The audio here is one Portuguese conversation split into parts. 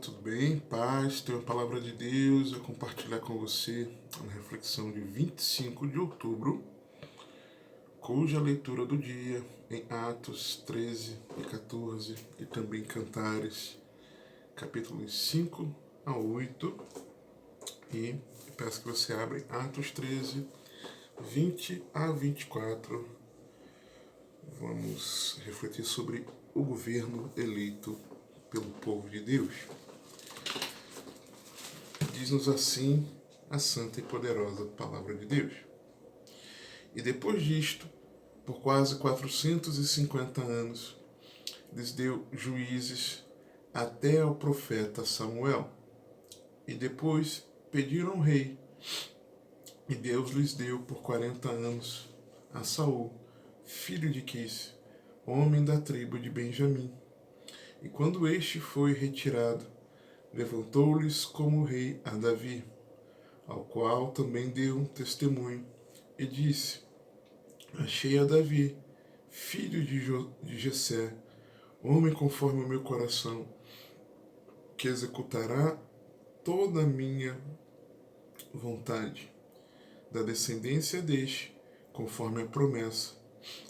tudo bem? Paz, tenho a palavra de Deus a compartilhar com você na reflexão de 25 de outubro, cuja leitura do dia em Atos 13 e 14 e também Cantares, capítulos 5 a 8. E peço que você abra em Atos 13, 20 a 24. Vamos refletir sobre o governo eleito pelo povo de Deus. Diz-nos assim a santa e poderosa palavra de Deus. E depois disto, por quase 450 anos, lhes deu juízes até ao profeta Samuel. E depois pediram ao rei, e Deus lhes deu por 40 anos a Saul, filho de Quis, homem da tribo de Benjamim. E quando este foi retirado, levantou-lhes como rei a Davi, ao qual também deu um testemunho, e disse: Achei a Davi, filho de Jessé, homem conforme o meu coração, que executará toda a minha vontade. Da descendência deste, conforme a promessa,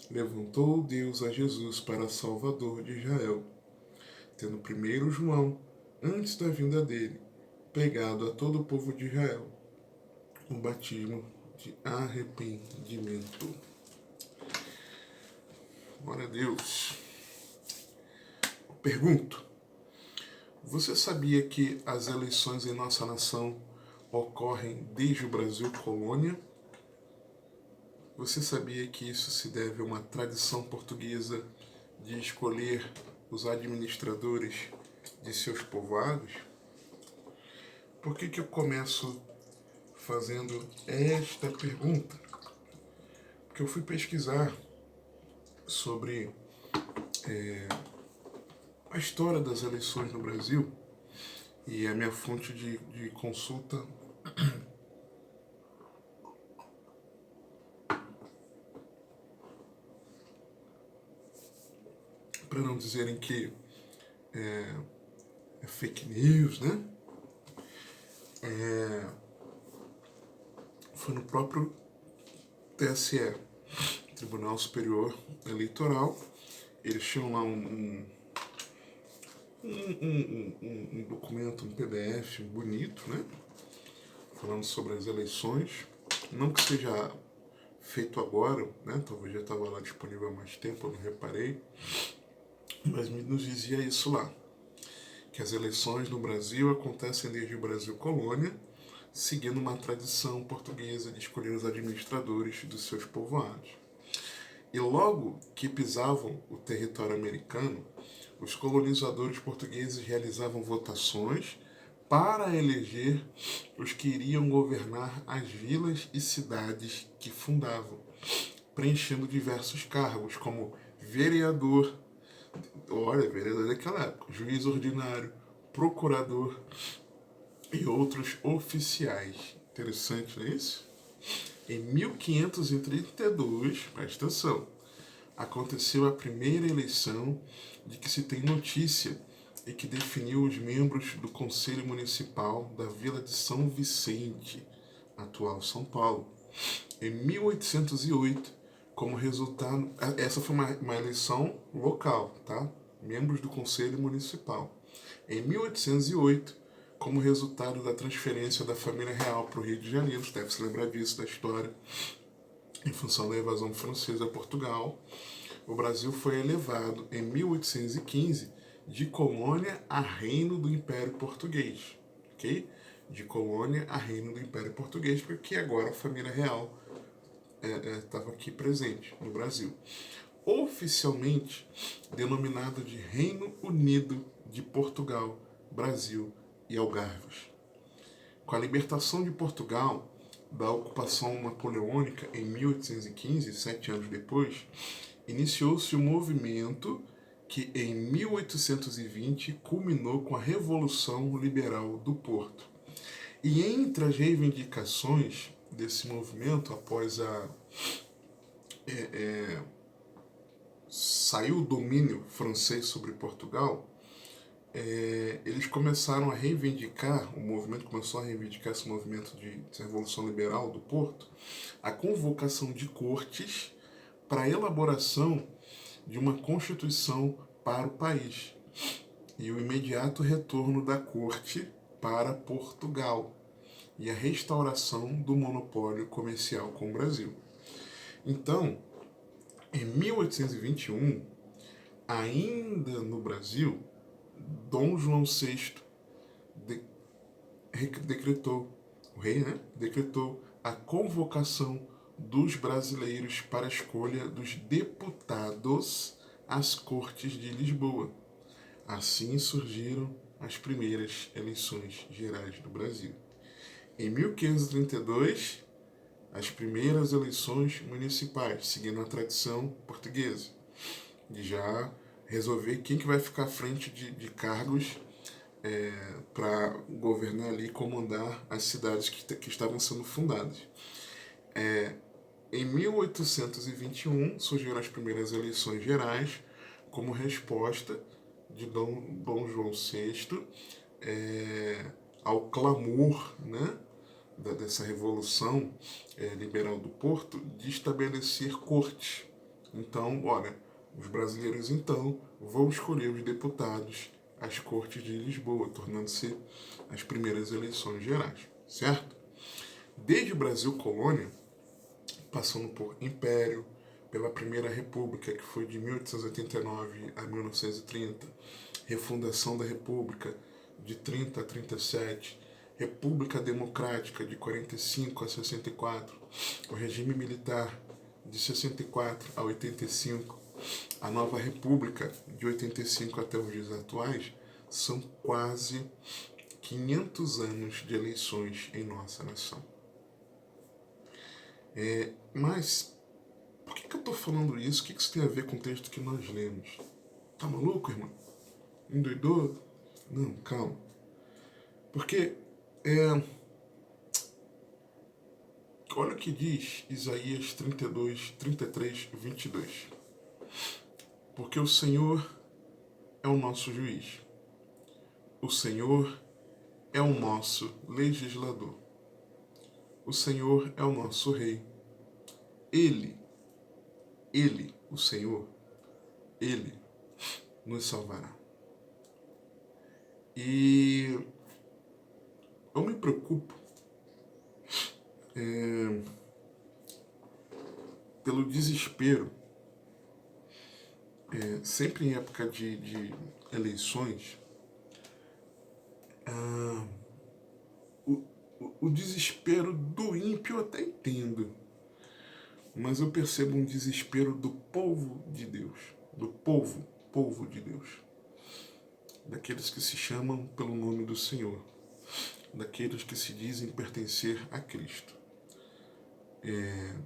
levantou Deus a Jesus para Salvador de Israel, tendo primeiro João, antes da vinda dele, pregado a todo o povo de Israel o batismo de arrependimento. Glória a Deus. Pergunto: você sabia que as eleições em nossa nação ocorrem desde o Brasil colônia? Você sabia que isso se deve a uma tradição portuguesa de escolher os administradores de seus povoados? Por que eu começo fazendo esta pergunta? Porque eu fui pesquisar sobre a história das eleições no Brasil e a minha fonte de consulta para não dizerem que é fake news, né? Foi no próprio TSE, Tribunal Superior Eleitoral. Eles tinham lá um documento, um PDF bonito, né? Falando sobre as eleições. Não que seja feito agora, né? Talvez já estava lá disponível há mais tempo, eu não reparei. Mas nos dizia isso lá, que as eleições no Brasil acontecem desde o Brasil colônia, seguindo uma tradição portuguesa de escolher os administradores dos seus povoados. E logo que pisavam o território americano, os colonizadores portugueses realizavam votações para eleger os que iriam governar as vilas e cidades que fundavam, preenchendo diversos cargos, como vereador, vereador daquela época, juiz ordinário, procurador e outros oficiais. Interessante, não é isso? Em 1532, presta atenção, aconteceu a primeira eleição de que se tem notícia e que definiu os membros do Conselho Municipal da Vila de São Vicente, atual São Paulo. Em 1808, como resultado, essa foi uma eleição local, tá? Membros do Conselho Municipal. Em 1808, como resultado da transferência da família real para o Rio de Janeiro, você deve se lembrar disso, da história, em função da invasão francesa a Portugal, o Brasil foi elevado em 1815 de colônia a reino do Império Português, ok? De colônia a reino do Império Português, porque agora a família real estava aqui presente no Brasil. Oficialmente denominado de Reino Unido de Portugal, Brasil e Algarves. Com a libertação de Portugal da ocupação napoleônica em 1815, 7 anos depois, iniciou-se um movimento que em 1820 culminou com a Revolução Liberal do Porto. E entre as reivindicações desse movimento, após saiu o domínio francês sobre Portugal, eles começaram a reivindicar, o movimento começou a reivindicar esse movimento de Revolução Liberal do Porto, a convocação de cortes para a elaboração de uma constituição para o país e o imediato retorno da corte para Portugal e a restauração do monopólio comercial com o Brasil. Então, em 1821, ainda no Brasil, Dom João VI decretou, o rei, né, decretou a convocação dos brasileiros para a escolha dos deputados às Cortes de Lisboa. Assim surgiram as primeiras eleições gerais do Brasil. Em 1532, as primeiras eleições municipais, seguindo a tradição portuguesa, de já resolver quem que vai ficar à frente de cargos para governar ali e comandar as cidades que estavam sendo fundadas. Em 1821 surgiram as primeiras eleições gerais como resposta de Dom João VI ao clamor, né, dessa revolução liberal do Porto de estabelecer cortes. Então, olha, os brasileiros então vão escolher os deputados às Cortes de Lisboa, tornando-se as primeiras eleições gerais, certo? Desde o Brasil colônia, passando por Império, pela Primeira República, que foi de 1889 a 1930, refundação da República de 30 a 37, República Democrática de 45 a 64, o regime militar de 64 a 85, a nova República de 85 até os dias atuais, são quase 500 anos de eleições em nossa nação. Mas por que eu estou falando isso? O que isso tem a ver com o texto que nós lemos? Tá maluco, irmão? Endoidou? Não, calma. Porque olha o que diz Isaías 32, 33, 22. Porque o Senhor é o nosso juiz. O Senhor é o nosso legislador. O Senhor é o nosso rei. Ele, o Senhor, Ele nos salvará. E eu me preocupo pelo desespero, sempre em época de eleições, o desespero do ímpio eu até entendo, mas eu percebo um desespero do povo de Deus, do povo de Deus, daqueles que se chamam pelo nome do Senhor, daqueles que se dizem pertencer a Cristo.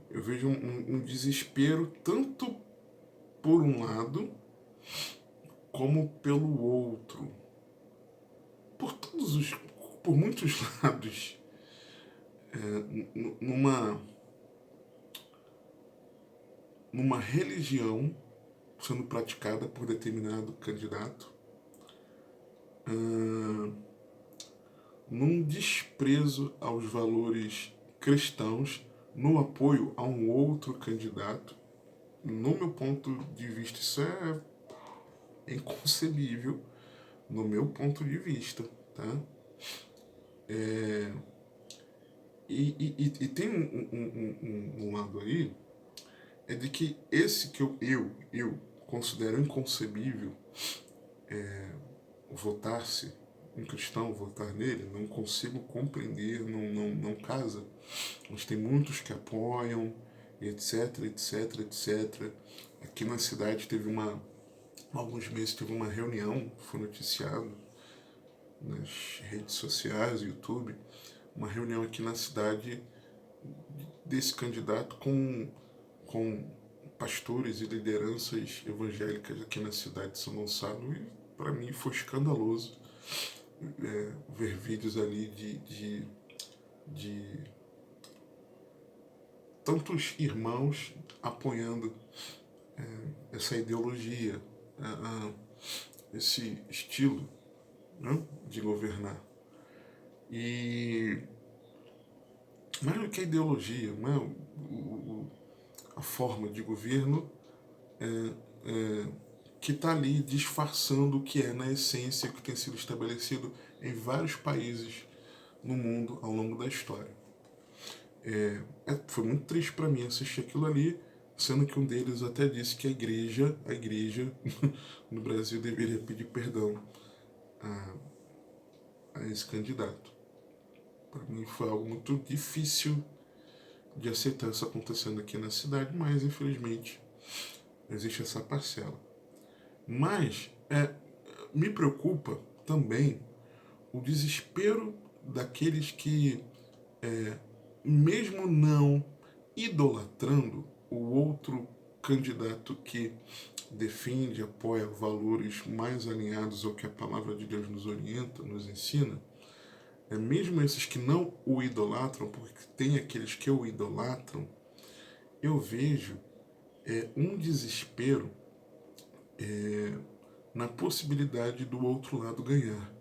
Eu vejo um desespero tanto por um lado como pelo outro, por muitos lados, numa religião sendo praticada por determinado candidato, num desprezo aos valores cristãos, no apoio a um outro candidato. No meu ponto de vista, isso é inconcebível, no meu ponto de vista, tá? E tem um lado aí, é de que esse que eu considero inconcebível, votar-se um cristão, votar nele, não consigo compreender, não casa. Mas tem muitos que apoiam, etc, etc, etc. Aqui na cidade há alguns meses teve uma reunião, foi noticiado nas redes sociais, YouTube, uma reunião aqui na cidade desse candidato com pastores e lideranças evangélicas aqui na cidade de São Gonçalo, e para mim foi escandaloso ver vídeos ali de tantos irmãos apoiando essa ideologia, esse estilo né, de governar. Mais do que a ideologia, né, a forma de governo que está ali disfarçando o que é na essência, o que tem sido estabelecido em vários países no mundo ao longo da história. Foi muito triste para mim assistir aquilo ali, sendo que um deles até disse que a igreja no Brasil deveria pedir perdão a esse candidato. Para mim foi algo muito difícil de aceitar isso acontecendo aqui na cidade, mas infelizmente existe essa parcela. Mas me preocupa também o desespero daqueles que, mesmo não idolatrando o outro candidato que defende, apoia valores mais alinhados ao que a palavra de Deus nos orienta, nos ensina, mesmo esses que não o idolatram, porque tem aqueles que o idolatram, eu vejo um desespero na possibilidade do outro lado ganhar.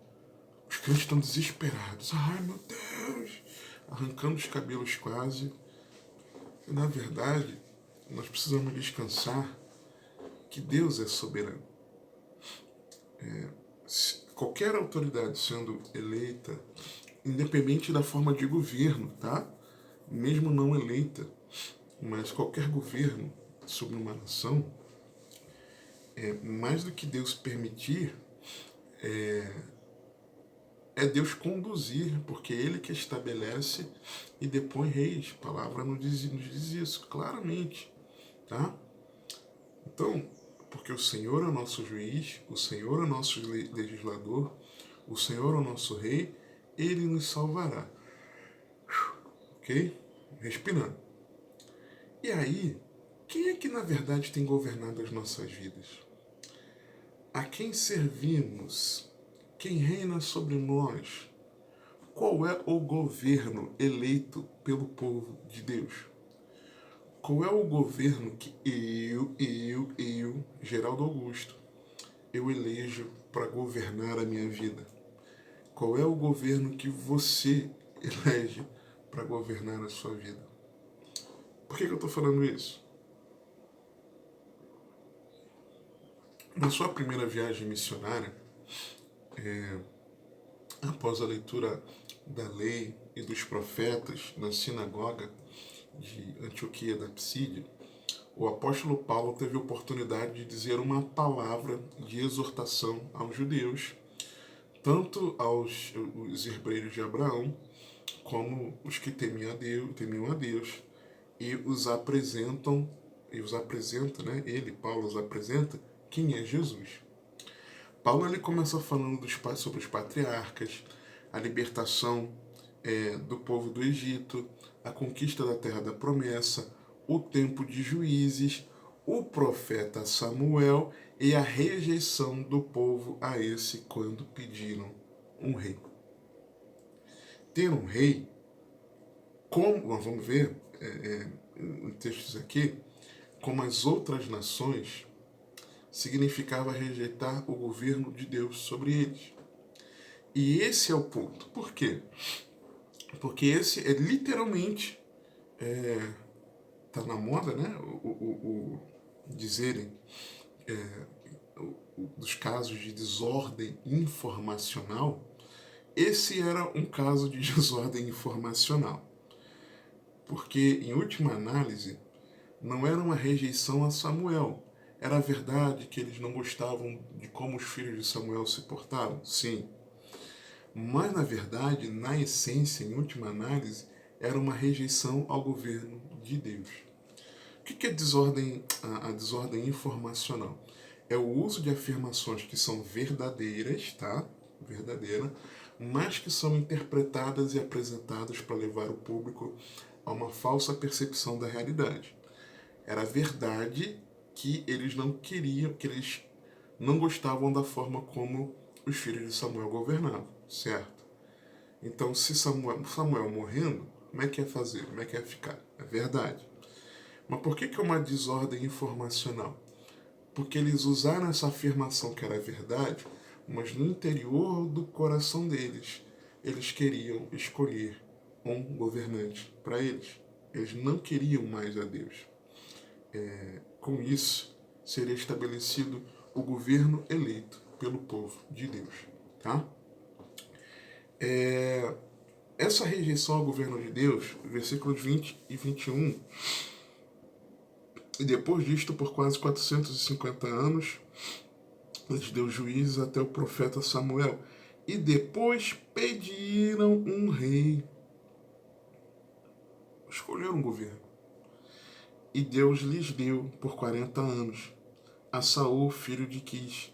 Os crentes estão desesperados. Ai, meu Deus! Arrancando os cabelos quase. E, na verdade, nós precisamos descansar que Deus é soberano. Qualquer autoridade sendo eleita, independente da forma de governo, tá? Mesmo não eleita, mas qualquer governo sobre uma nação, mais do que Deus permitir, é Deus conduzir, porque é Ele que estabelece e depõe reis. A palavra nos diz isso claramente, tá? Então, porque o Senhor é o nosso juiz, o Senhor é o nosso legislador, o Senhor é o nosso rei, Ele nos salvará. Ok? Respirando. E aí, quem é que na verdade tem governado as nossas vidas? A quem servimos? Quem reina sobre nós? Qual é o governo eleito pelo povo de Deus? Qual é o governo que eu, Geraldo Augusto, eu elejo para governar a minha vida? Qual é o governo que você elege para governar a sua vida? Por que eu estou falando isso? Na sua primeira viagem missionária, após a leitura da lei e dos profetas na sinagoga de Antioquia da Psídia, o apóstolo Paulo teve a oportunidade de dizer uma palavra de exortação aos judeus, tanto aos os herdeiros de Abraão, como os que temiam a Deus, e os apresenta, né? Paulo, os apresenta quem é Jesus. Paulo ele começa falando sobre os patriarcas, a libertação do povo do Egito, a conquista da terra da promessa, o tempo de juízes, o profeta Samuel e a rejeição do povo a esse quando pediram um rei. Ter um rei, como nós vamos ver em textos aqui, como as outras nações, significava rejeitar o governo de Deus sobre eles. E esse é o ponto. Por quê? Porque esse é literalmente, tá na moda, né? Dizerem dos casos de desordem informacional. Esse era um caso de desordem informacional. Porque, em última análise, não era uma rejeição a Samuel. Era verdade que eles não gostavam de como os filhos de Samuel se portavam? Sim. Mas, na verdade, na essência, em última análise, era uma rejeição ao governo de Deus. O que é a desordem informacional? É o uso de afirmações que são verdadeiras, tá? Verdadeira, mas que são interpretadas e apresentadas para levar o público a uma falsa percepção da realidade. Era verdade que eles não queriam, que eles não gostavam da forma como os filhos de Samuel governavam, certo? Então, se Samuel morrendo, como é que ia fazer? Como é que ia ficar? É verdade. Mas por que é uma desordem informacional? Porque eles usaram essa afirmação que era verdade mas no interior do coração deles, eles queriam escolher um governante para eles. Eles não queriam mais a Deus. Com isso, seria estabelecido o governo eleito pelo povo de Deus. Tá? Essa rejeição ao governo de Deus, versículos 20 e 21, e depois disto, por quase 450 anos, Deus deu juízes até o profeta Samuel. E depois pediram um rei. Escolheram um governo. E Deus lhes deu por 40 anos a Saul, filho de Quis,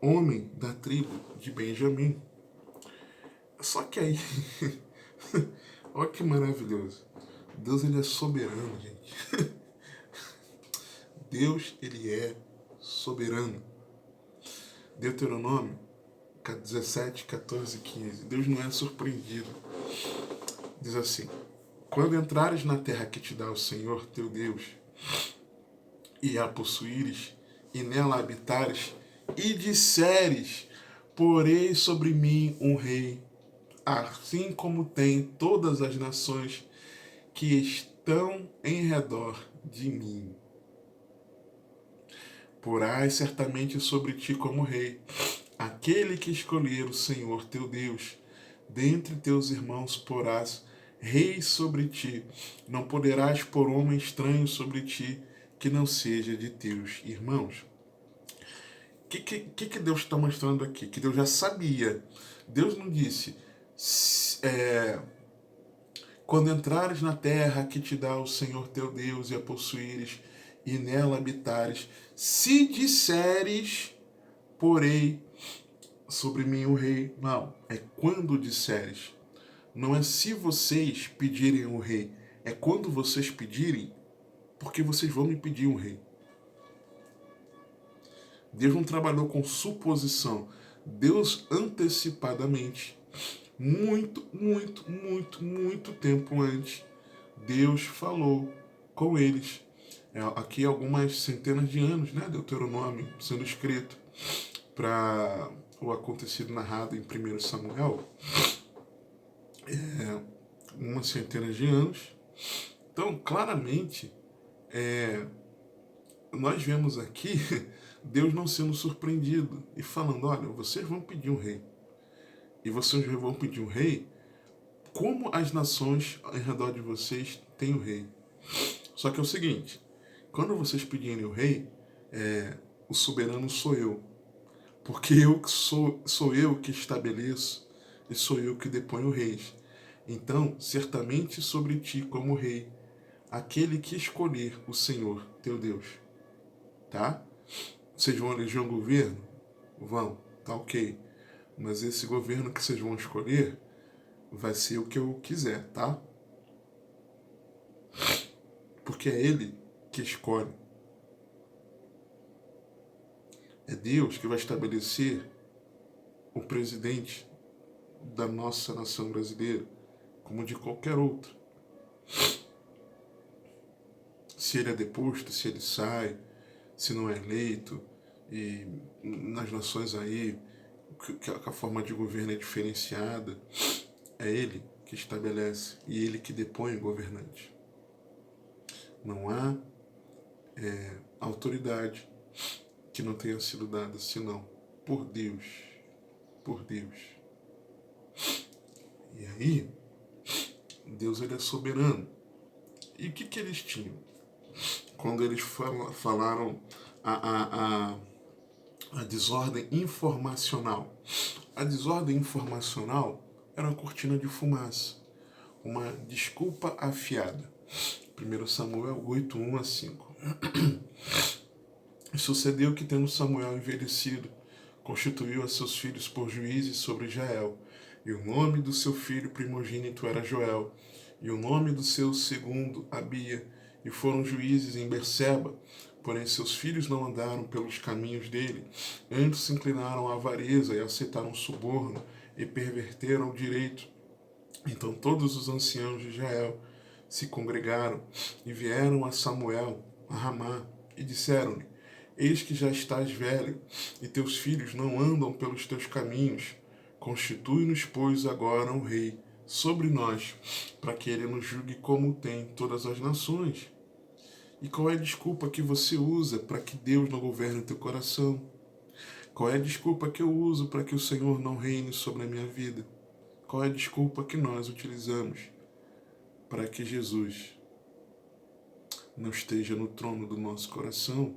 homem da tribo de Benjamim. Só que aí, olha que maravilhoso. Deus, ele é soberano, gente. Deus, ele é soberano. Deuteronômio 17, 14 e 15. Deus não é surpreendido. Diz assim: quando entrares na terra que te dá o Senhor teu Deus, e a possuíres, e nela habitares, e disseres: porei sobre mim um rei, assim como tem todas as nações que estão em redor de mim. Porás certamente sobre ti como rei, aquele que escolher o Senhor teu Deus. Dentre teus irmãos porás rei sobre ti. Não poderás pôr homem estranho sobre ti, que não seja de teus irmãos. O que Deus está mostrando aqui? Que Deus já sabia. Deus não disse: quando entrares na terra que te dá o Senhor teu Deus e a possuíres e nela habitares, se disseres, porei sobre mim o rei. Não, é quando disseres. Não é se vocês pedirem o rei, é quando vocês pedirem, porque vocês vão me pedir um rei. Deus não trabalhou com suposição. Deus antecipadamente, muito tempo antes, Deus falou com eles. Aqui algumas centenas de anos, né? Deuteronômio sendo escrito para o acontecido narrado em 1 Samuel. Umas centenas de anos. Então, claramente, nós vemos aqui Deus não sendo surpreendido e falando: olha, vocês vão pedir um rei. E vocês vão pedir um rei como as nações ao redor de vocês têm o rei. Só que é o seguinte: quando vocês pedirem o rei, o soberano sou eu. Porque sou eu que estabeleço e sou eu que deponho reis. Então, certamente sobre ti como rei, aquele que escolher o Senhor, teu Deus. Tá? Vocês vão eleger um governo? Vão, tá ok. Mas esse governo que vocês vão escolher vai ser o que eu quiser, tá? Porque é ele que escolhe. É Deus que vai estabelecer o presidente da nossa nação brasileira, como de qualquer outro. Se ele é deposto, se ele sai, se não é eleito, e nas nações aí que a forma de governo é diferenciada, é ele que estabelece e ele que depõe o governante. Não há autoridade que não tenha sido dada senão por Deus. Por Deus. E aí, Deus, ele é soberano. E o que eles tinham? Quando eles falaram a desordem informacional. A desordem informacional era uma cortina de fumaça, uma desculpa afiada. 1 Samuel 8, 1 a 5. Sucedeu que, tendo Samuel envelhecido, constituiu a seus filhos por juízes sobre Israel. E o nome do seu filho primogênito era Joel, e o nome do seu segundo, Abia, e foram juízes em Berseba. Porém seus filhos não andaram pelos caminhos dele, antes se inclinaram à avareza e aceitaram suborno, e perverteram o direito. Então todos os anciãos de Israel se congregaram e vieram a Samuel, a Ramá, e disseram-lhe: Eis que já estás velho, e teus filhos não andam pelos teus caminhos. Constitui-nos, pois, agora um rei sobre nós, para que ele nos julgue como tem todas as nações. E qual é a desculpa que você usa para que Deus não governe o teu coração? Qual é a desculpa que eu uso para que o Senhor não reine sobre a minha vida? Qual é a desculpa que nós utilizamos para que Jesus não esteja no trono do nosso coração?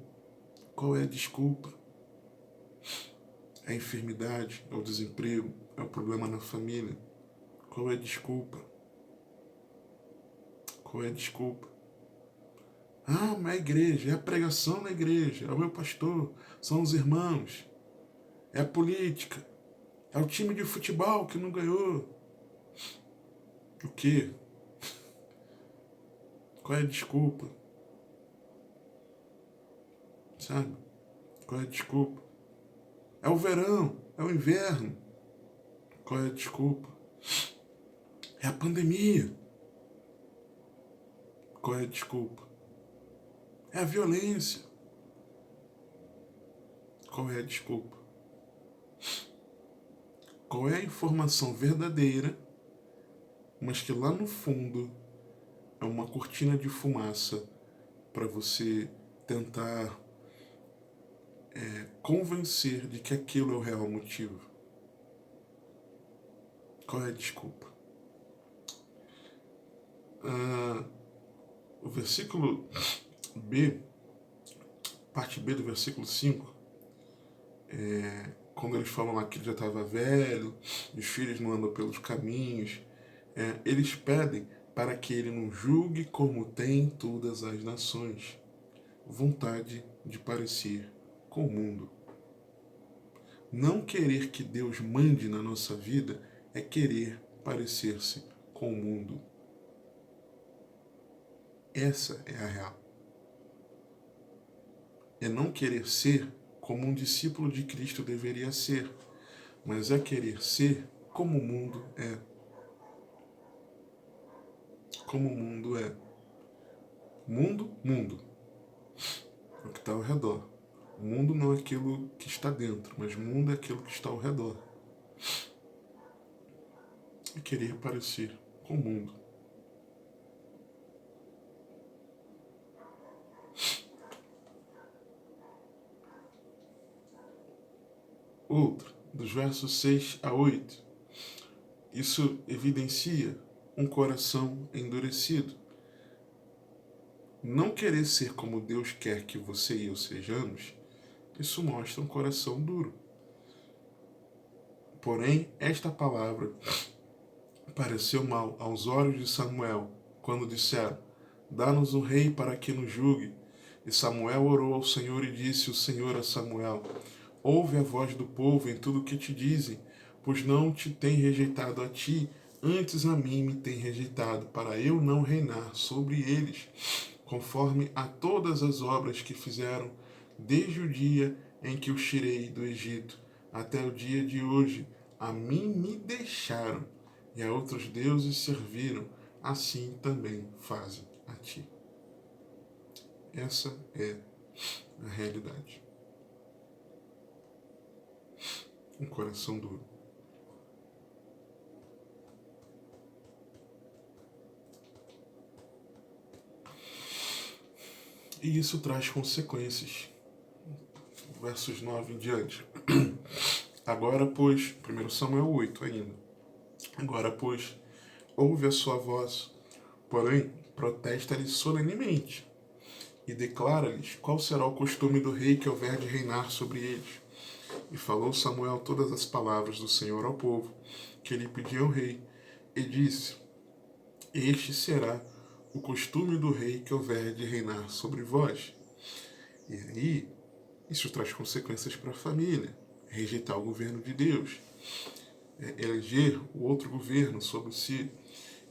Qual é a desculpa? É a enfermidade? É o desemprego? É o problema na família? Qual é a desculpa? Qual é a desculpa? Ah, mas é a igreja, é a pregação na igreja, é o meu pastor, são os irmãos, é a política, é o time de futebol que não ganhou. O quê? Qual é a desculpa? Sabe? Qual é a desculpa? É o verão, é o inverno. Qual é a desculpa? É a pandemia. Qual é a desculpa? É a violência. Qual é a desculpa? Qual é a informação verdadeira, mas que lá no fundo é uma cortina de fumaça para você tentar convencer de que aquilo é o real motivo? Qual é a desculpa? O versículo B, parte B do versículo 5, quando eles falam lá que ele já estava velho, os filhos não andam pelos caminhos, eles pedem para que ele não julgue como tem todas as nações. Vontade de parecer com o mundo. Não querer que Deus mande na nossa vida é querer parecer-se com o mundo. Essa é a real. É não querer ser como um discípulo de Cristo deveria ser, mas é querer ser como o mundo é. Como o mundo é. Mundo. É o que está ao redor. O mundo não é aquilo que está dentro, mas o mundo é aquilo que está ao redor. É querer parecer com o mundo. Outra, dos versos 6 a 8. Isso evidencia um coração endurecido. Não querer ser como Deus quer que você e eu sejamos, isso mostra um coração duro. Porém, esta palavra pareceu mal aos olhos de Samuel, quando disseram: dá-nos um rei para que nos julgue. E Samuel orou ao Senhor e disse o Senhor a Samuel: ouve a voz do povo em tudo o que te dizem, pois não te tem rejeitado a ti, antes a mim me tem rejeitado, para eu não reinar sobre eles, conforme a todas as obras que fizeram, desde o dia em que os tirei do Egito, até o dia de hoje. A mim me deixaram, e a outros deuses serviram, assim também fazem a ti. Essa é a realidade. Um coração duro. E isso traz consequências. Versos 9 em diante. Agora, pois, 1 Samuel 8 ainda. Agora, pois, ouve a sua voz, porém, protesta-lhes solenemente e declara-lhes qual será o costume do rei que houver de reinar sobre eles. E falou Samuel todas as palavras do Senhor ao povo, que lhe pedia o rei, e disse: este será o costume do rei que houver de reinar sobre vós. E aí, isso traz consequências para a família. Rejeitar o governo de Deus. Eleger o outro governo sobre si.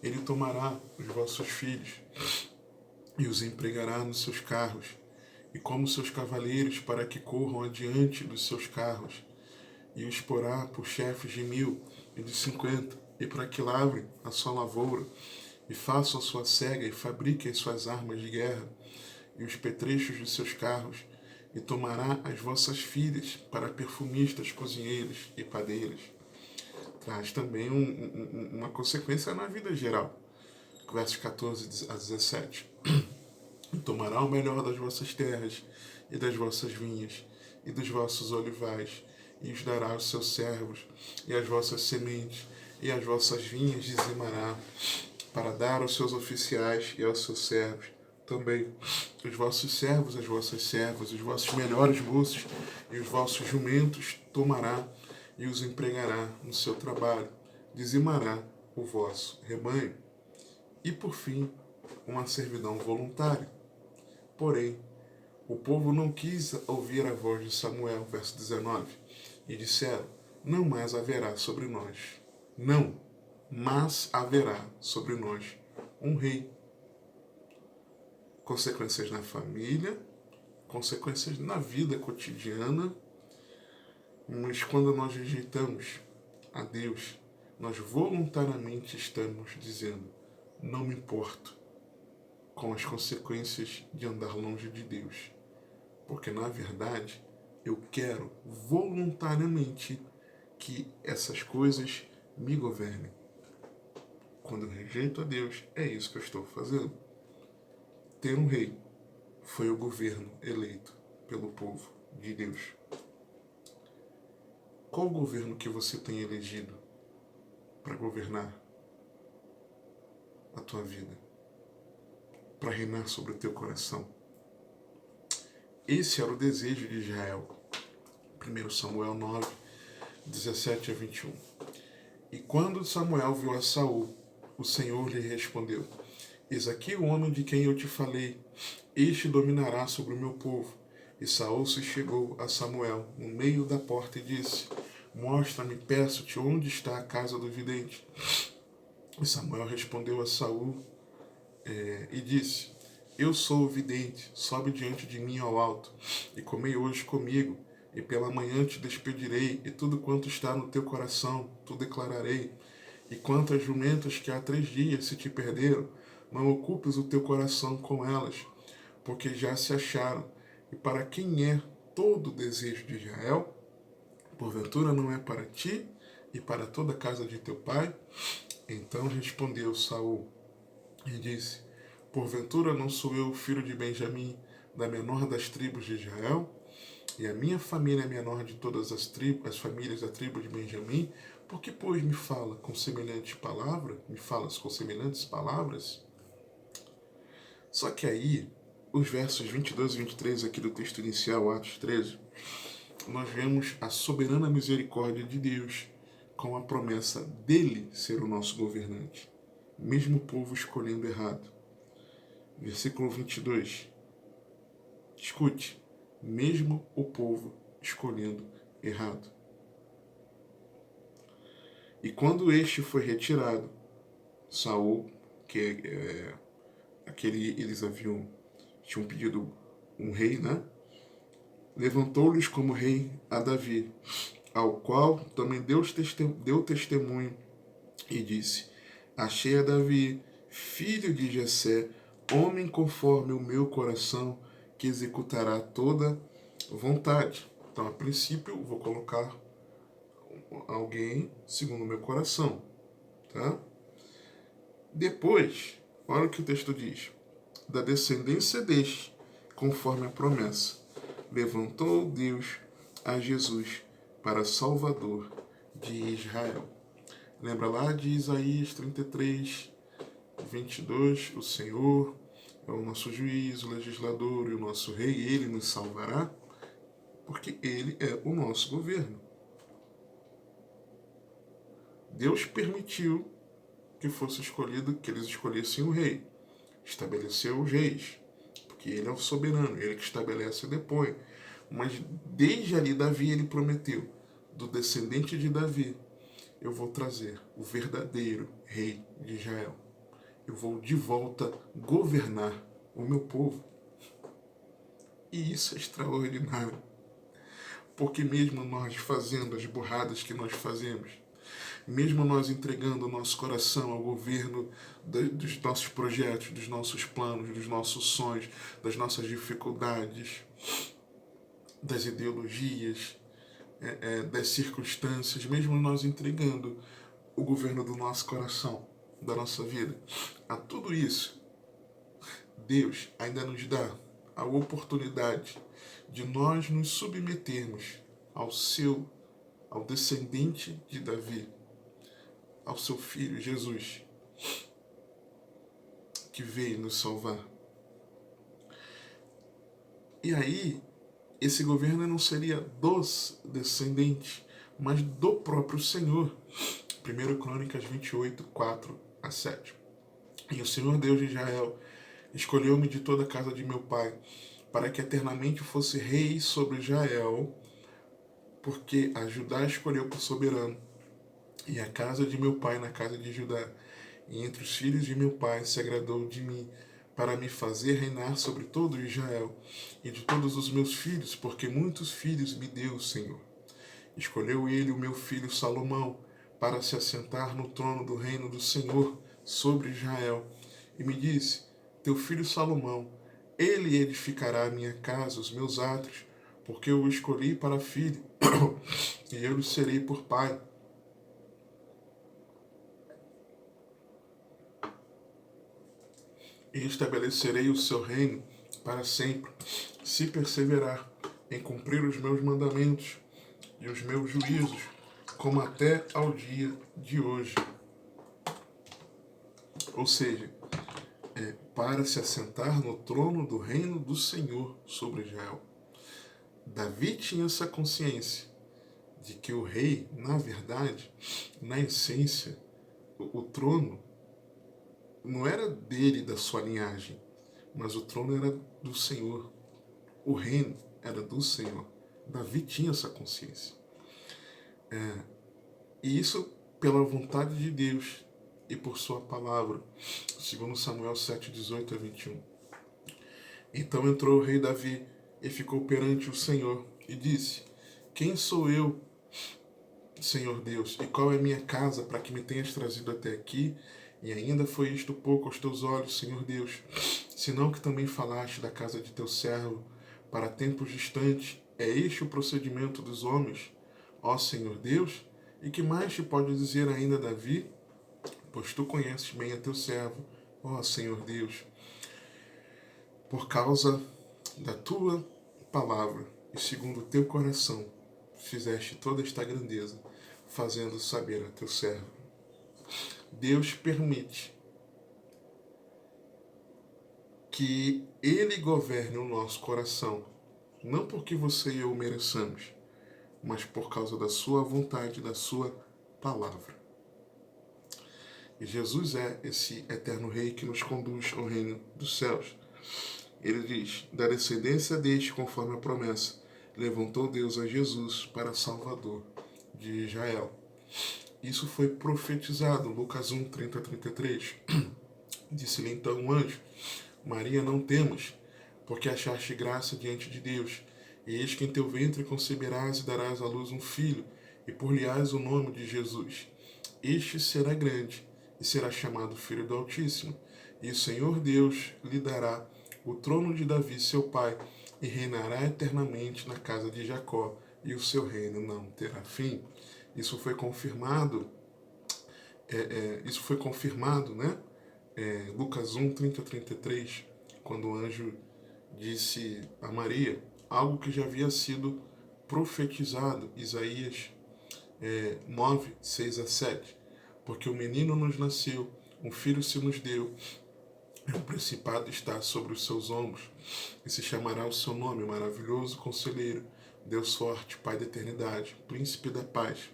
Ele tomará os vossos filhos e os empregará nos seus carros, e como seus cavaleiros, para que corram adiante dos seus carros, e os porá por chefes de 1000 e de 50, e para que lavrem a sua lavoura, e façam a sua cega, e fabriquem as suas armas de guerra, e os petrechos de seus carros, e tomará as vossas filhas para perfumistas, cozinheiros e padeiras. Traz também uma consequência na vida geral. Versos 14 a 17. E tomará o melhor das vossas terras e das vossas vinhas e dos vossos olivais, e os dará aos seus servos, e as vossas sementes, e as vossas vinhas dizimará, para dar aos seus oficiais e aos seus servos, também os vossos servos, as vossas servas, os vossos melhores moços e os vossos jumentos tomará e os empregará no seu trabalho, dizimará o vosso rebanho. E por fim, uma servidão voluntária. Porém, o povo não quis ouvir a voz de Samuel, verso 19, e disseram, não mais haverá sobre nós. Não, mas haverá sobre nós um rei. Consequências na família, consequências na vida cotidiana, mas quando nós rejeitamos a Deus, nós voluntariamente estamos dizendo, não me importo com as consequências de andar longe de Deus. Porque, na verdade, eu quero voluntariamente que essas coisas me governem. Quando eu rejeito a Deus, é isso que eu estou fazendo. Ter um rei foi o governo eleito pelo povo de Deus. Qual o governo que você tem elegido para governar a tua vida? Para reinar sobre o teu coração? Esse era o desejo de Israel. 1 Samuel 9, 17 a 21. E quando Samuel viu a Saul, o Senhor lhe respondeu, eis aqui o homem de quem eu te falei, este dominará sobre o meu povo. E Saul se chegou a Samuel no meio da porta e disse, mostra-me, peço-te, onde está a casa do vidente. E Samuel respondeu a Saul e disse, eu sou o vidente, sobe diante de mim ao alto, e comei hoje comigo, e pela manhã te despedirei, e tudo quanto está no teu coração, tu declararei. E quanto às jumentas que há 3 dias se te perderam, não ocupes o teu coração com elas, porque já se acharam. E para quem é todo o desejo de Israel, porventura não é para ti e para toda a casa de teu pai? Então respondeu Saul e disse, porventura não sou eu filho de Benjamim, da menor das tribos de Israel? E a minha família é a menor de todas as famílias da tribo de Benjamim? Por que, pois, me falas com semelhantes palavras? Só que aí, os versos 22 e 23 aqui do texto inicial, Atos 13, nós vemos a soberana misericórdia de Deus com a promessa dele ser o nosso governante, mesmo o povo escolhendo errado. Versículo 22. Escute, mesmo o povo escolhendo errado. E quando este foi retirado, Saul, eles tinham pedido um rei, né? Levantou-lhes como rei a Davi, ao qual também Deus deu testemunho e disse, achei a Davi, filho de Jessé, homem conforme o meu coração, que executará toda vontade. Então, a princípio, vou colocar alguém segundo o meu coração, tá? Depois, olha o que o texto diz, da descendência deste, conforme a promessa, levantou Deus a Jesus para Salvador de Israel. Lembra lá de Isaías 33, 22, o Senhor é o nosso juiz, o legislador e o nosso rei, ele nos salvará, porque ele é o nosso governo. Deus permitiu que fosse escolhido, que eles escolhessem o rei. Estabeleceu os reis, porque ele é o soberano, ele que estabelece e depõe. Mas desde ali Davi ele prometeu, do descendente de Davi, eu vou trazer o verdadeiro rei de Israel. Eu vou de volta governar o meu povo. E isso é extraordinário. Porque mesmo nós fazendo as burradas que nós fazemos, mesmo nós entregando o nosso coração ao governo dos nossos projetos, dos nossos planos, dos nossos sonhos, das nossas dificuldades, das ideologias, das circunstâncias, mesmo nós entregando o governo do nosso coração, da nossa vida, a tudo isso, Deus ainda nos dá a oportunidade de nós nos submetermos ao descendente de Davi, ao seu filho Jesus, que veio nos salvar. E aí, esse governo não seria dos descendentes, mas do próprio Senhor. 1 Crônicas 28, 4 a 7. E o Senhor Deus de Israel escolheu-me de toda a casa de meu pai, para que eternamente fosse rei sobre Israel, porque a Judá escolheu por soberano, e a casa de meu pai na casa de Judá. E entre os filhos de meu pai se agradou de mim, para me fazer reinar sobre todo Israel, e de todos os meus filhos, porque muitos filhos me deu o Senhor. Escolheu ele o meu filho Salomão, para se assentar no trono do reino do Senhor sobre Israel. E me disse: teu filho Salomão, ele edificará a minha casa, os meus átrios, porque eu o escolhi para filho, e eu lhe serei por pai. E estabelecerei o seu reino para sempre, se perseverar em cumprir os meus mandamentos e os meus juízos, como até ao dia de hoje. Ou seja, para se assentar no trono do reino do Senhor sobre Israel. Davi tinha essa consciência de que o rei, na verdade, na essência, o trono não era dele, da sua linhagem, mas o trono era do Senhor. O reino era do Senhor. Davi tinha essa consciência. E isso pela vontade de Deus e por sua palavra, segundo Samuel 7, 18 a 21. Então entrou o rei Davi e ficou perante o Senhor e disse: quem sou eu, Senhor Deus, e qual é minha casa para que me tenhas trazido até aqui? E ainda foi isto pouco aos teus olhos, Senhor Deus, senão que também falaste da casa de teu servo para tempos distantes. É este o procedimento dos homens, ó Senhor Deus? E que mais te pode dizer ainda Davi? Pois tu conheces bem a teu servo, ó Senhor Deus. Por causa da tua palavra e segundo o teu coração, fizeste toda esta grandeza, fazendo saber a teu servo. Deus permite que Ele governe o nosso coração, não porque você e eu mereçamos, mas por causa da sua vontade, da sua palavra. E Jesus é esse eterno Rei que nos conduz ao reino dos céus. Ele diz: da descendência deste, conforme a promessa, levantou Deus a Jesus para Salvador de Israel. Isso foi profetizado, Lucas 1, 30 a 33. Disse-lhe então um anjo: Maria, não temas, porque achaste graça diante de Deus. E eis que em teu ventre conceberás e darás à luz um filho, e por-lhe-ás o nome de Jesus. Este será grande, e será chamado Filho do Altíssimo. E o Senhor Deus lhe dará o trono de Davi, seu pai, e reinará eternamente na casa de Jacó, e o seu reino não terá fim. Isso foi confirmado, né? Lucas 1, 30 a 33, quando o anjo disse a Maria algo que já havia sido profetizado, Isaías 9, 6 a 7. Porque o menino nos nasceu, um filho se nos deu, o principado está sobre os seus ombros, e se chamará o seu nome, maravilhoso Conselheiro, Deus forte, Pai da eternidade, Príncipe da paz.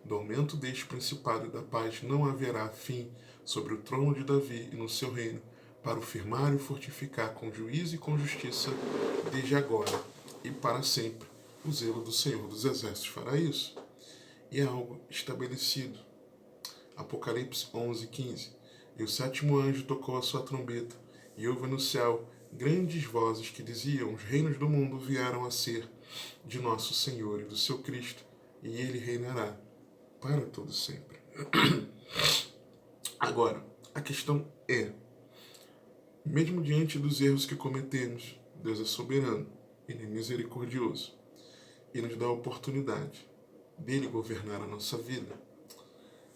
Do aumento deste principado e da paz não haverá fim sobre o trono de Davi e no seu reino, para o firmar e o fortificar com juízo e com justiça, desde agora e para sempre. O zelo do Senhor dos Exércitos fará isso. E é algo estabelecido. Apocalipse 11, 15. E o sétimo anjo tocou a sua trombeta, e houve no céu grandes vozes que diziam: os reinos do mundo vieram a ser de nosso Senhor e do seu Cristo, e ele reinará para todo sempre. Agora, a questão é, mesmo diante dos erros que cometemos, Deus é soberano, ele é misericordioso. e nos dá a oportunidade dele governar a nossa vida,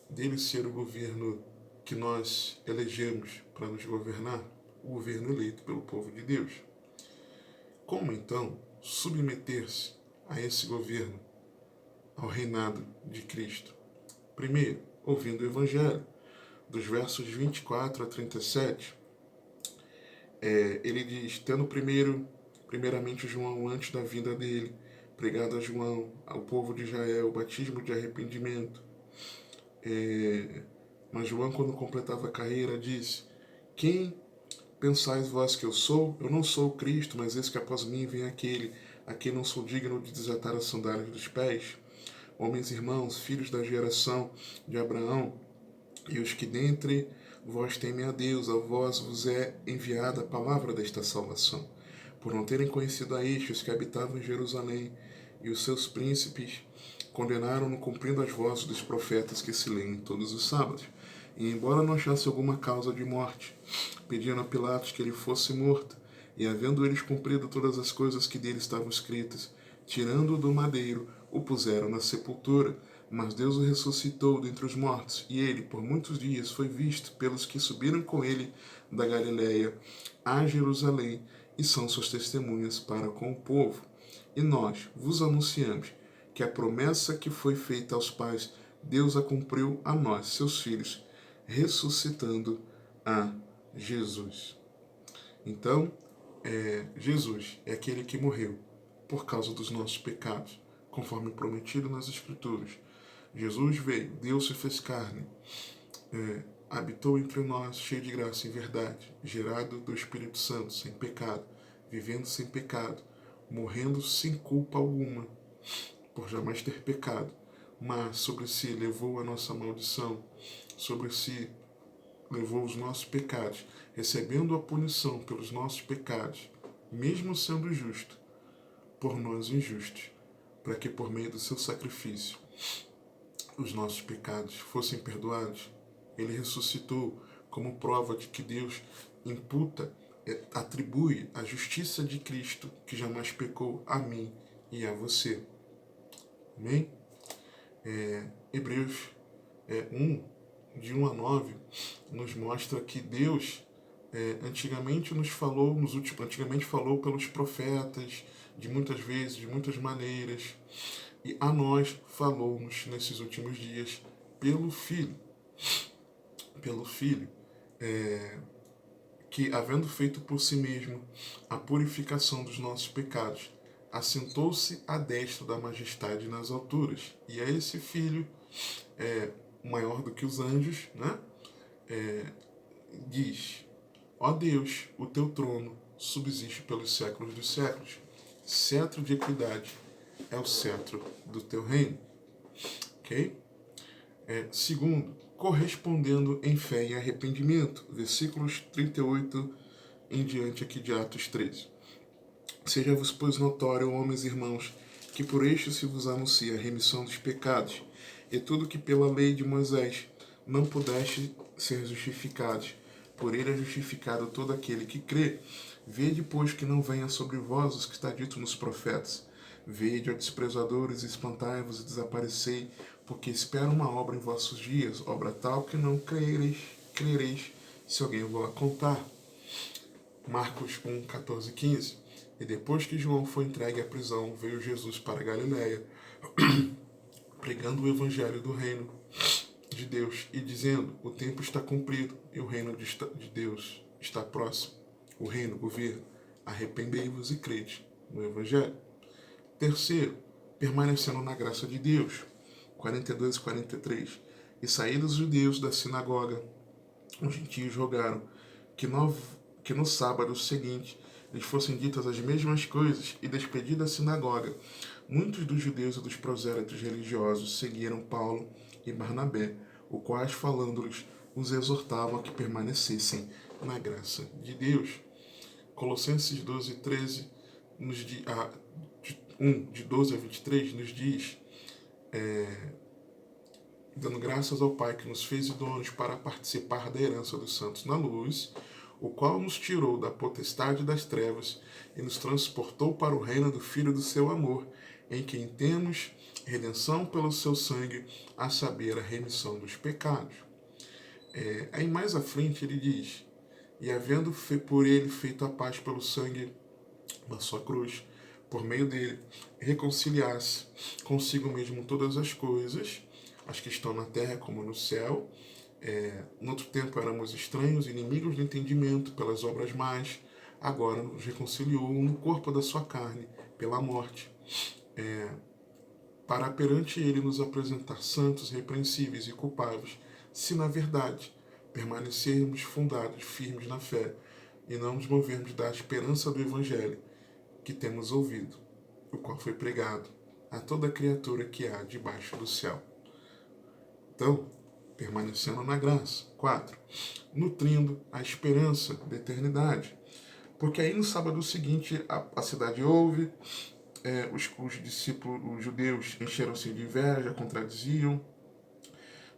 dele ser o governo que nós elegemos para nos governar, o governo eleito pelo povo de Deus. Como então submeter-se a esse governo, ao reinado de Cristo? Primeiro, ouvindo o Evangelho, dos versos 24 a 37, ele diz, tendo primeiramente João, antes da vinda dele, pregado a João, ao povo de Israel, o batismo de arrependimento. Mas João, quando completava a carreira, disse, quem pensais vós que eu sou? Eu não sou o Cristo, mas eis que após mim vem aquele a quem não sou digno de desatar as sandálias dos pés. Homens irmãos, filhos da geração de Abraão, e os que dentre vós temem a Deus, a vós vos é enviada a palavra desta salvação. Por não terem conhecido a estes que habitavam em Jerusalém, e os seus príncipes condenaram-no cumprindo as vozes dos profetas que se leem todos os sábados. E embora não achasse alguma causa de morte, pediram a Pilatos que ele fosse morto, e havendo eles cumprido todas as coisas que dele estavam escritas, tirando-o do madeiro, o puseram na sepultura. Mas Deus o ressuscitou dentre os mortos, e ele, por muitos dias, foi visto pelos que subiram com ele da Galiléia a Jerusalém, e são suas testemunhas para com o povo. E nós vos anunciamos que a promessa que foi feita aos pais, Deus a cumpriu a nós, seus filhos, ressuscitando a Jesus. Então, Jesus é aquele que morreu por causa dos nossos pecados, conforme prometido nas Escrituras. Jesus veio, Deus se fez carne, habitou entre nós, cheio de graça e verdade, gerado do Espírito Santo, sem pecado, vivendo sem pecado, morrendo sem culpa alguma, por jamais ter pecado, mas sobre si levou a nossa maldição, sobre si levou os nossos pecados, recebendo a punição pelos nossos pecados, mesmo sendo justo, por nós injustos, para que por meio do seu sacrifício os nossos pecados fossem perdoados. Ele ressuscitou como prova de que Deus atribui a justiça de Cristo, que jamais pecou, a mim e a você. Amém? Hebreus 1, de 1 a 9, nos mostra que Deus antigamente falou pelos profetas, de muitas vezes, de muitas maneiras, e a nós falou-nos nesses últimos dias pelo Filho. Pelo Filho, que, havendo feito por si mesmo a purificação dos nossos pecados, assentou-se à destra da majestade nas alturas. E a esse Filho, maior do que os anjos, né? Diz, ó Deus, o teu trono subsiste pelos séculos dos séculos. Cetro de equidade é o cetro do teu reino. Ok? Segundo, correspondendo em fé e arrependimento. Versículos 38 em diante aqui de Atos 13. Seja-vos, pois, notório, homens e irmãos, que por este se vos anuncia a remissão dos pecados, e tudo que pela lei de Moisés não pudeste ser justificados, por ele é justificado todo aquele que crê. Vede, pois, que não venha sobre vós os que está dito nos profetas. Vede, ó desprezadores, espantai-vos e desaparecei, porque espera uma obra em vossos dias, obra tal que não crereis se alguém vos contar. Marcos 1, 14, 15. E depois que João foi entregue à prisão, veio Jesus para a Galiléia, pregando o evangelho do reino de Deus e dizendo, o tempo está cumprido e o reino de Deus está próximo. O reino, o governo, arrependei-vos e crede no evangelho. Terceiro, permanecendo na graça de Deus. 42 e 43. E saídos os judeus da sinagoga, os gentios rogaram que no sábado seguinte lhes fossem ditas as mesmas coisas, e despedida a sinagoga, muitos dos judeus e dos prosélitos religiosos seguiram Paulo e Barnabé, os quais, falando-lhes, os exortavam a que permanecessem na graça de Deus. Colossenses 12, 13, de 12 a 23, nos diz, dando graças ao Pai que nos fez idôneos para participar da herança dos santos na luz, o qual nos tirou da potestade das trevas e nos transportou para o reino do Filho do seu amor, em quem temos redenção pelo seu sangue, a saber, a remissão dos pecados. Aí mais à frente ele diz, e havendo por ele feito a paz pelo sangue da sua cruz, por meio dele, reconciliar-se consigo mesmo todas as coisas, as que estão na terra como no céu. No outro tempo éramos estranhos, inimigos do entendimento pelas obras más, agora nos reconciliou no corpo da sua carne, pela morte, para perante ele nos apresentar santos, repreensíveis e culpáveis, se na verdade permanecermos fundados, firmes na fé, e não nos movermos da esperança do Evangelho que temos ouvido, o qual foi pregado a toda criatura que há debaixo do céu. Então, permanecendo na graça. 4. Nutrindo a esperança da eternidade. Porque aí no sábado seguinte a cidade ouve, os discípulos, os judeus, encheram-se de inveja, contradiziam.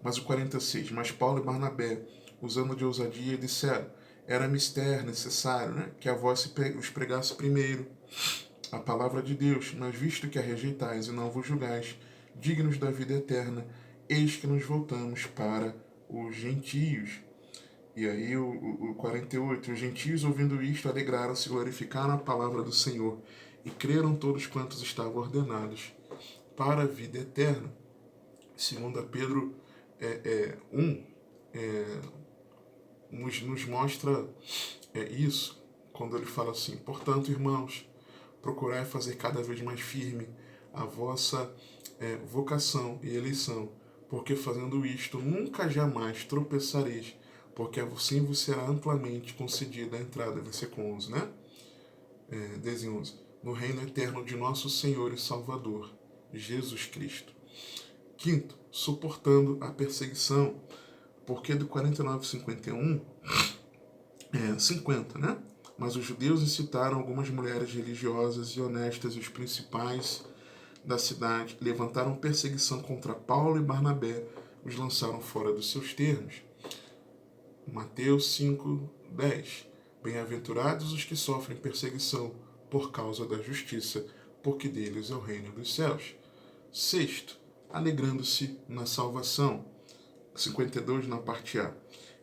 Mas o 46, mas Paulo e Barnabé, usando de ousadia, disseram, era mister necessário, né, que a vós os pregasse primeiro a palavra de Deus, mas visto que a rejeitais e não vos julgais, dignos da vida eterna, eis que nos voltamos para os gentios. E aí o 48, os gentios ouvindo isto alegraram-se, glorificaram a palavra do Senhor e creram todos quantos estavam ordenados para a vida eterna. 2 Pedro 1 nos mostra isso, quando ele fala assim, portanto, irmãos, procurai fazer cada vez mais firme a vossa vocação e eleição, porque fazendo isto nunca jamais tropeçareis, porque assim vos será amplamente concedida a entrada, versículo 11, né? 10 e 11, no reino eterno de nosso Senhor e Salvador, Jesus Cristo. 5, suportando a perseguição, porque do 49 51, 50, né? Mas os judeus incitaram algumas mulheres religiosas e honestas e os principais da cidade, levantaram perseguição contra Paulo e Barnabé, os lançaram fora dos seus termos. Mateus 5, 10. Bem-aventurados os que sofrem perseguição por causa da justiça, porque deles é o reino dos céus. 6. Alegrando-se na salvação. 52 na parte A.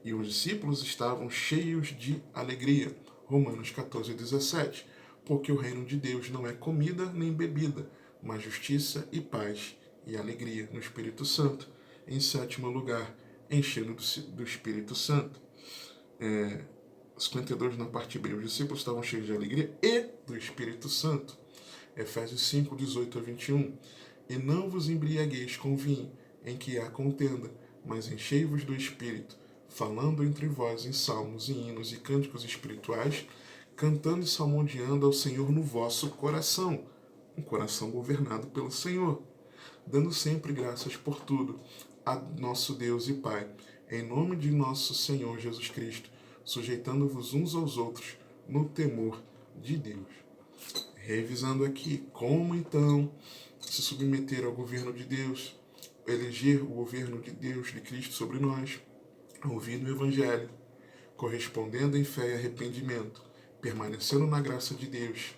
E os discípulos estavam cheios de alegria. Romanos 14, 17. Porque o reino de Deus não é comida nem bebida, mas justiça e paz e alegria no Espírito Santo. Em 7º lugar, enchendo do Espírito Santo. 52 na parte B. Os discípulos estavam cheios de alegria e do Espírito Santo. Efésios 5, 18 a 21. E não vos embriagueis com vinho, em que há contenda, mas enchei-vos do Espírito, falando entre vós em salmos e hinos e cânticos espirituais, cantando e salmodiando ao Senhor no vosso coração, um coração governado pelo Senhor, dando sempre graças por tudo a nosso Deus e Pai, em nome de nosso Senhor Jesus Cristo, sujeitando-vos uns aos outros no temor de Deus. Revisando aqui, como então se submeter ao governo de Deus, eleger o governo de Deus, de Cristo sobre nós, ouvindo o Evangelho, correspondendo em fé e arrependimento, permanecendo na graça de Deus,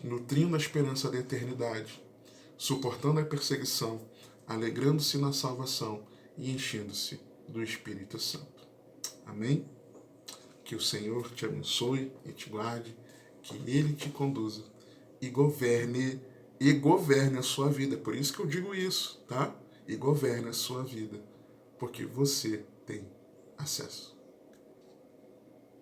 nutrindo a esperança da eternidade, suportando a perseguição, alegrando-se na salvação e enchendo-se do Espírito Santo. Amém? Que o Senhor te abençoe e te guarde, que Ele te conduza e governe a sua vida. Por isso que eu digo isso, tá? E governe a sua vida, porque você tem acesso.